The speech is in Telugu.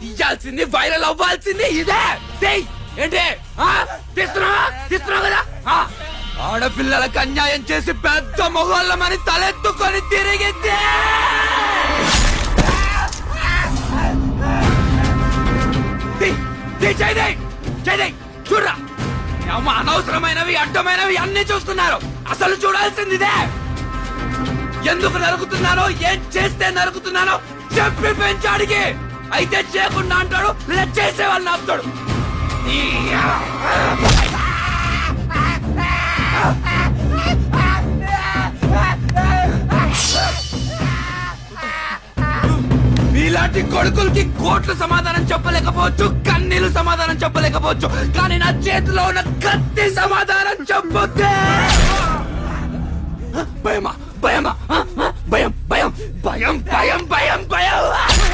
తీయాల్సింది వైరల్ అవ్వాల్సింది ఇదే. ఏంటి తీస్తున్నావు కదా? ఆడపిల్లలకు అన్యాయం చేసి పెద్ద మొగోళ్ళమని తలెత్తుకొని తిరిగితే చూడరా, అనవసరమైనవి అడ్డమైనవి అన్ని చూస్తున్నారు. అసలు చూడాల్సిందిదే. ఎందుకు నరుకుతున్నానో, ఏం చేస్తే నరుకుతున్నానో చెప్పి పెంచాడికి. అయితే చేయకుండా అంటాడు, లేదా చేసే వాళ్ళని ఆపుతాడు. మీలాంటి కొడుకులకి కోట్లు సమాధానం చెప్పలేకపోవచ్చు, కన్నీళ్లు సమాధానం చెప్పలేకపోవచ్చు, కానీ నా చేతిలో ఉన్న కత్తి సమాధానం చెప్పొద్దే. భయమా భయమా భయం భయం భయం భయం భయం భయం